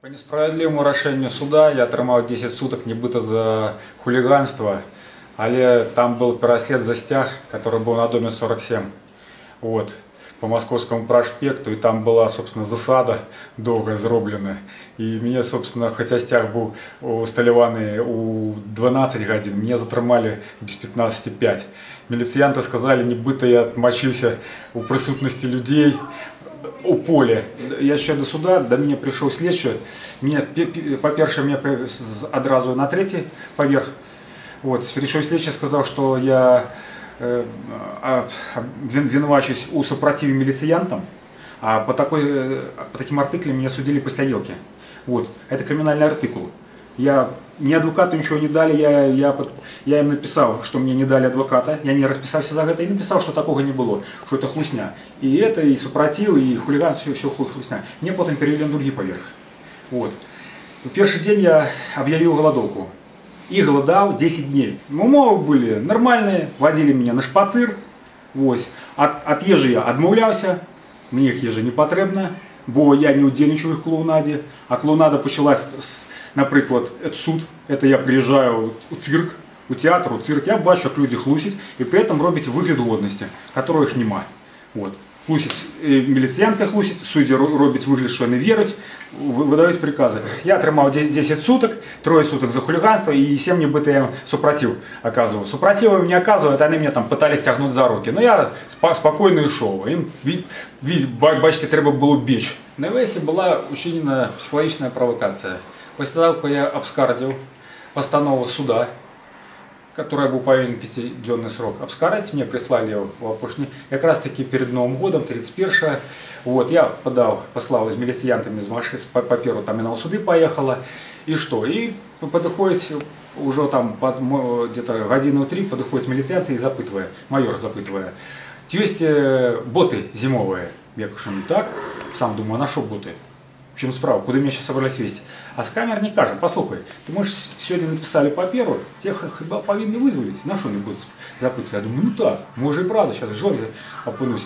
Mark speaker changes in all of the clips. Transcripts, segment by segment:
Speaker 1: По несправедливому рішенню суда я отримав 10 суток нібито за хулиганство, але там был переслед за стяг, который был на доме 47, вот, по московскому проспекту, и там была, собственно, засада довго зроблена. И мне, собственно, хотя стяг был усталеванный у 12 годин, меня затримали без 15,5. Милиціянти сказали, нібито я отмочился у присутності людей у поле. Я ще до суда, до меня пришел слідчий. По-перше, меня одразу на третий поверх. Вот, пришел слідчий, сказал, что я винувачусь у сопротиве милициянтам, а по таким артиклям меня судили по стрелке. Вот, это криминальный артикул. Ни адвокату ничего не дали, я им написал, что мне не дали адвоката, я не расписался за это и написал, что такого не было, что это хлусня. И это, и супротив, и хулиганство, все хлусня. Мне потом перевели на другий поверх. Вот. В первый день я объявил голодовку. И голодал 10 дней. Умовы были нормальные, водили меня на шпацир. Ось. От ежи я отмовлялся, мне их ежи не потрібно, бо я не удельничаю в клоунаді. А клоунада почалась, наприклад, суд. Это я приезжаю у цирк, у театр, у цирк, я бачу, як люди хлусять, і при этом роблять вигляд годності, якого їх нема. Вот. Хлусять, міліціянти хлусять, судді роблять вигляд, що не вірять, видають прикази. Я отримав 10 суток, 3 суток за хулиганство и 7 нібито я супротив оказывал. Супротив им не оказывают, они меня там пытались тягнуть за руки. Но я спокойно йшов. Їм, бачите, треба було біч. На весі була учинена психологічна провокація. Після того, як я обскардив постанову суда, которая был повинен 5-денный срок, обскарать, мне прислали его в опушни, как раз таки перед Новым годом, 31-е, вот, я послал с милициянтами из машины, по первому там и на суды поехала, и что, и подходит, уже там где-то годину 3 подходит милициянты и запытывая, майор запытывая, есть боты зимовые, я кажу, ну так, сам думаю, а на что боты? В чому справа? Куди мене зараз собрались вести? А з камер не кажуть, послухай, ти можеш сьогодні написали паперу, тебе хіба повинні визволити, на що вони будуть запитувати? Я думаю, ну так, може і правда, зараз в жопі опинусь,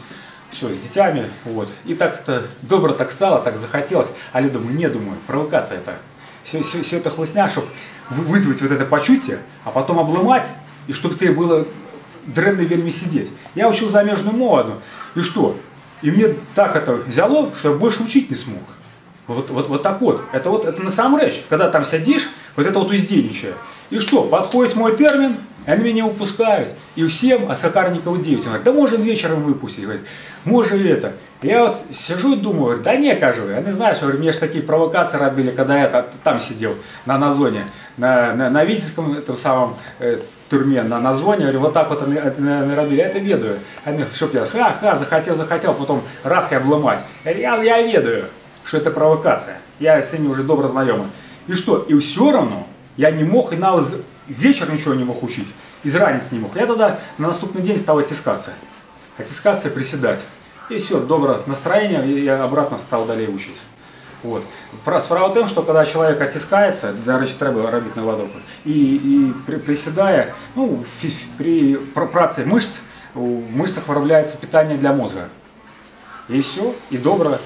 Speaker 1: все, з дітьми, вот. І так добре так стало, так захотелось, але думаю, не, думаю, провокація это. Все это хлыстня, чтобы вызвать вот это почуття, а потом обломать, и чтобы тебе было дренно вельми сидеть. Я учил замежную мову одну, и что? И мне так это взяло, что я больше учить не смог. Вот так вот. Это на самом речь. Когда там сидишь, вот это вот узденичая. И что, подходит мой термин, они меня упускают. И всем, а Сокарникова 9, он говорит, да можем вечером выпустить. Говорит, можем это. Я вот сижу и думаю, говорю, да не, кажу, я не знаю, что мне же такие провокации робили, когда я там сидел, на зоне, на Витебском этом самом турме, на зоне, говорю, вот так вот они робили, я это ведаю. Они, чтоб я, захотел, потом раз я обломать. Я ведаю, что это провокация. Я с ними уже добро знакомы. И что? И все равно я не мог, и на вечер ничего не мог учить. Изранить не мог. Я тогда на наступный день стал оттискаться. Оттискаться, приседать. И все, доброе настроение, и я обратно стал далее учить. Вот. Справа в том, что когда человек оттискается, до речі, треба робити на ладоку, и приседая, ну, при праці мышц, в мышцах виробляется питание для мозга. И все, и добро.